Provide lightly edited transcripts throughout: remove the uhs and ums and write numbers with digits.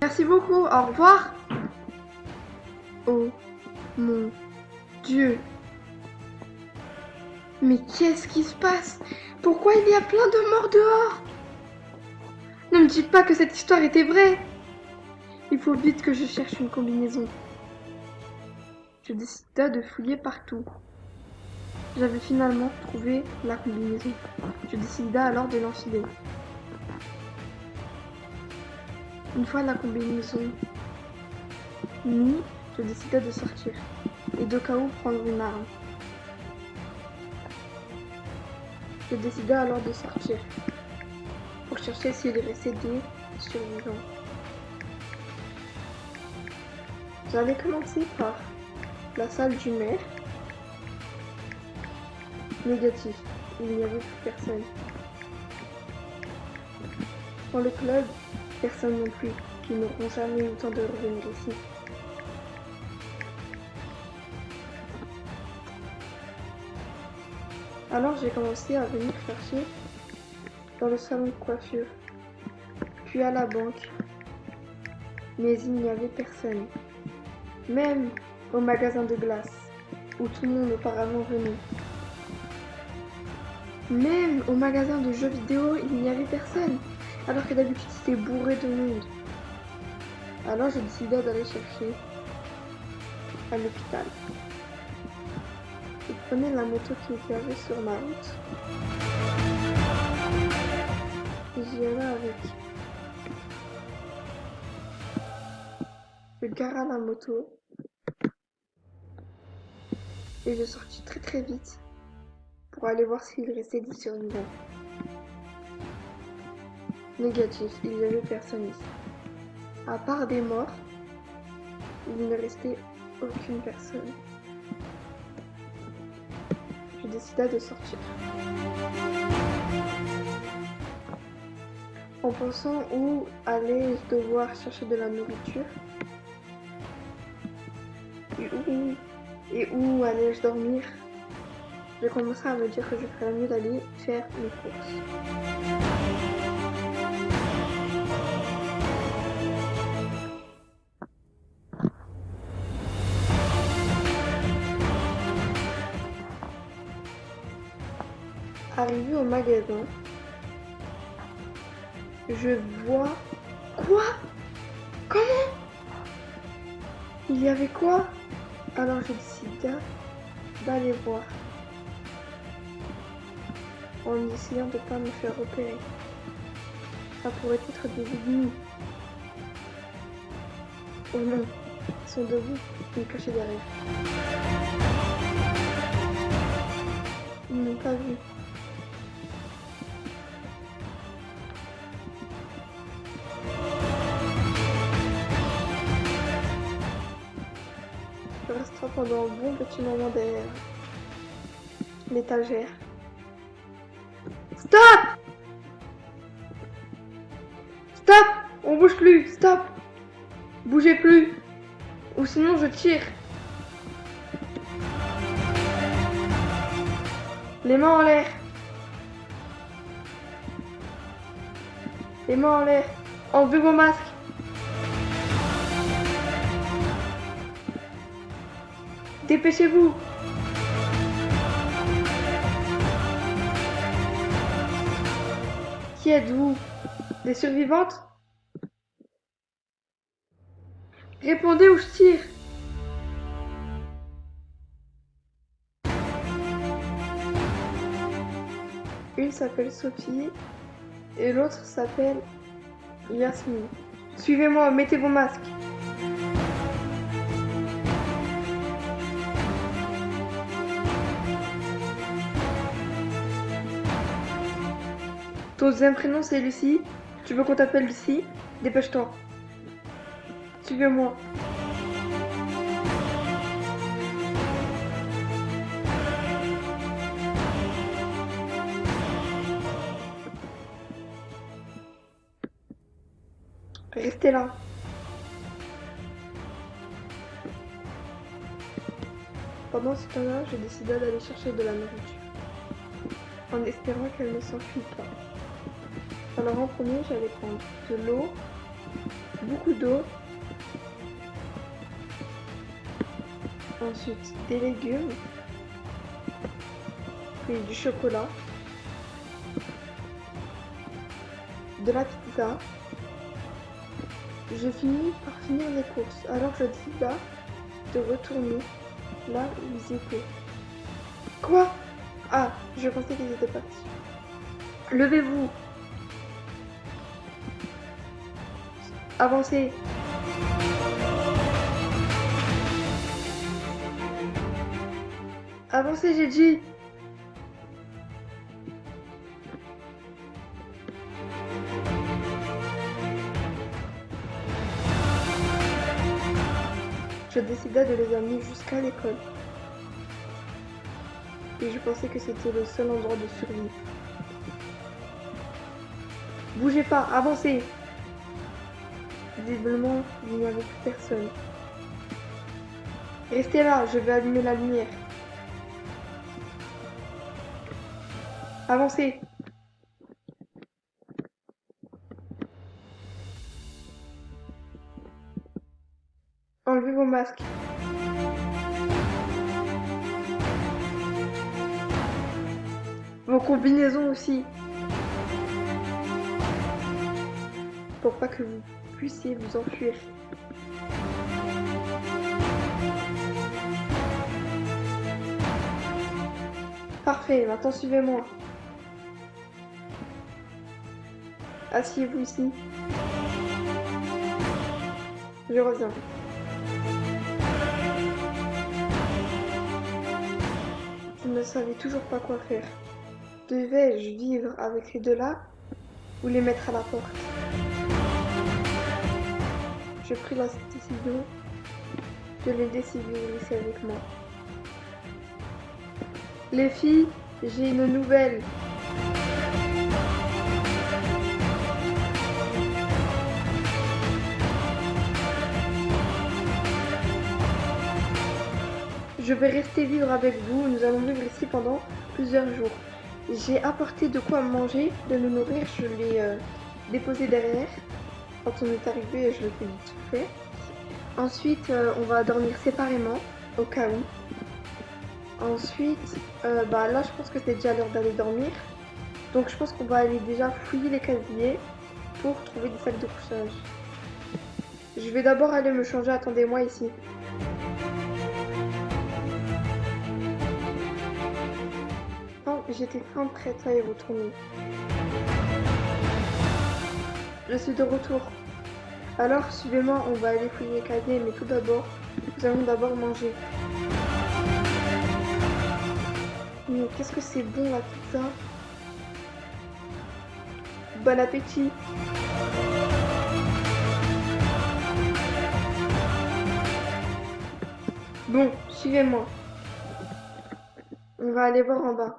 Merci beaucoup, au revoir. Oh mon Dieu. Mais qu'est-ce qui se passe? Pourquoi il y a plein de morts dehors? Ne me dites pas que cette histoire était vraie. Il faut vite que je cherche une combinaison. Je décida de fouiller partout. J'avais finalement trouvé la combinaison. Je décida alors de l'enfiler. Une fois la combinaison mise, je décida de sortir et de cas où prendre une arme. Je décida alors de sortir pour chercher s'il restait des survivants. J'allais commencer par la salle du maire. Négatif, il n'y avait plus personne. Dans le club, personne non plus, qui n'auront jamais eu le temps de revenir ici. Alors j'ai commencé à venir chercher dans le salon de coiffure, puis à la banque, mais il n'y avait personne. Même au magasin de glace, où tout le monde auparavant venait. Même au magasin de jeux vidéo, il n'y avait personne, alors que d'habitude c'était bourré de monde. Alors je décida d'aller chercher à l'hôpital. Je prenais la moto qui avait sur ma route. Et j'y allais avec. Je gara la moto. Et je sortis très vite pour aller voir s'il restait des survivants. Négatif, il n'y avait personne ici. À part des morts, il ne restait aucune personne. Je décida de sortir. En pensant où allais-je devoir chercher de la nourriture et où allais-je dormir, je commençais à me dire que je ferais mieux d'aller faire mes courses. Arrivé au magasin, je vois... Quoi? Comment? Il y avait quoi? Alors je décida d'aller voir, en essayant de ne pas me faire repérer. Ça pourrait être des ennemis. Oh non, ils sont debout, ils me cachaient derrière. Ils m'ont pas vu. Je resterai pendant un bon petit moment derrière l'étagère. Stop! Stop! On bouge plus! Stop! Bougez plus! Ou sinon je tire! Les mains en l'air! Les mains en l'air! Enlevez vos masques! Dépêchez-vous! Qui êtes-vous? Des survivantes? Répondez ou je tire! Une s'appelle Sophie et l'autre s'appelle Yasmine. Suivez-moi, mettez vos masques. Ton deuxième prénom c'est Lucie. Tu veux qu'on t'appelle Lucie? Dépêche-toi. Suivez-moi. Restez là. Pendant ce temps-là, je décida d'aller chercher de la nourriture, en espérant qu'elle ne s'enfuit pas. Alors en premier, j'allais prendre de l'eau beaucoup d'eau. Ensuite, des légumes. Puis du chocolat. De la pizza. Je finis par finir les courses. Alors je décide de retourner là où ils étaient. Quoi? Ah, je pensais qu'ils étaient partis. Levez-vous. Avancez. Avancez, j'ai dit. Je décida de les amener jusqu'à l'école. Et je pensais que c'était le seul endroit de survie. Bougez pas, avancez. Visiblement, il n'y avait plus personne. Restez là, je vais allumer la lumière. Avancez. Enlevez vos masques. Vos combinaisons aussi. Pour pas que vous puissiez vous enfuir. Parfait, maintenant suivez-moi. Asseyez-vous ici. Je reviens. Je ne savais toujours pas quoi faire. Devais-je vivre avec les deux là ou les mettre à la porte? Je pris la décision de les laisser vivre ici avec moi. Les filles, j'ai une nouvelle. Je vais rester vivre avec vous, nous allons vivre ici pendant plusieurs jours. J'ai apporté de quoi manger, de nous nourrir, je l'ai déposé derrière. Quand on est arrivé, je le fais vite fait. Ensuite, on va dormir séparément, au cas où. Ensuite, là je pense que c'est déjà l'heure d'aller dormir. Donc je pense qu'on va aller déjà fouiller les casiers pour trouver des sacs de couchage. Je vais d'abord aller me changer, attendez-moi ici. J'étais fin prête à y retourner. Je suis de retour. Alors, suivez-moi, on va aller fouiller les casiers, mais tout d'abord, nous allons d'abord manger. Mais qu'est-ce que c'est bon la pizza! Bon appétit! Bon, suivez-moi. On va aller voir en bas.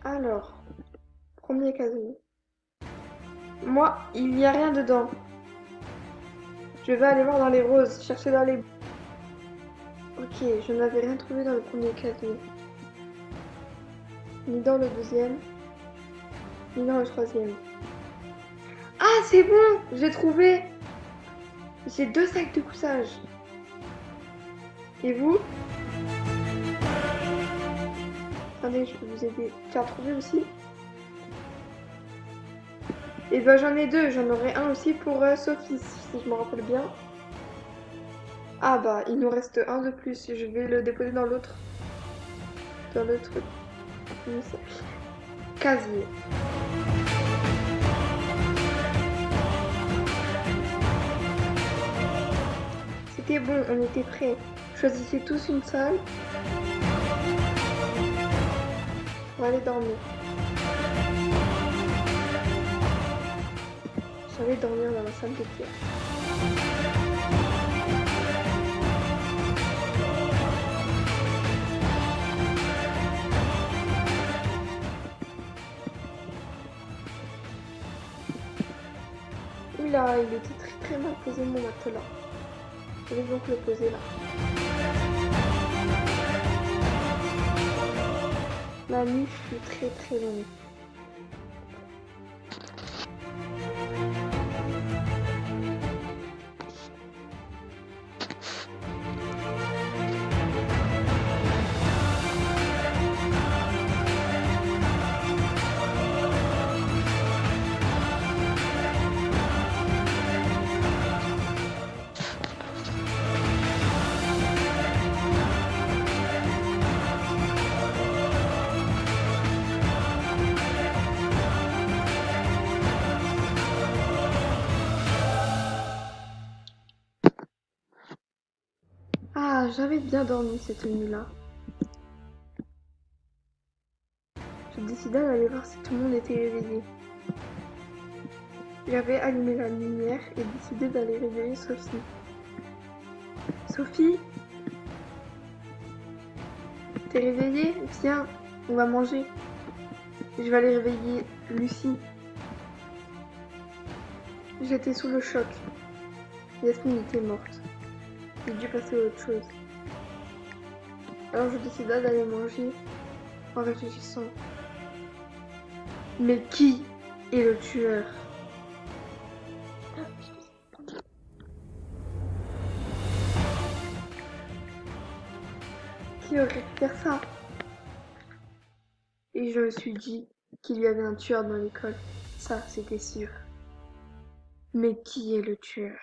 Alors, premier casier. Moi, il n'y a rien dedans. Je vais aller voir dans les roses, chercher dans les... Ok, je n'avais rien trouvé dans le premier casier. Ni dans le deuxième, ni dans le troisième. Ah, c'est bon, j'ai trouvé. J'ai 2 sacs de couchage. Et vous? Attendez, je peux vous aider. Tu as trouvé aussi? Et ben j'en ai 2, j'en aurai un aussi pour Sophie, si je me rappelle bien. Ah bah, il nous reste un de plus, je vais le déposer dans l'autre. Dans l'autre casier. C'était bon, on était prêts. Choisissez tous une salle pour aller dormir. J'allais dormir dans la salle de Pierre. Oula, il était très mal posé mon matelas. Je vais donc le poser là. La nuit fut très longue. j'avais bien dormi cette nuit-là. Je décida d'aller voir si tout le monde était réveillé. J'avais allumé la lumière et décidé d'aller réveiller Sophie. Sophie? T'es réveillée? Viens, on va manger. Je vais aller réveiller Lucie. J'étais sous le choc. Yasmine était morte. J'ai dû passer à autre chose. Alors je décida d'aller manger en réfléchissant. Mais qui est le tueur? Qui aurait pu faire ça? Et je me suis dit qu'il y avait un tueur dans l'école. Ça, c'était sûr. Mais qui est le tueur?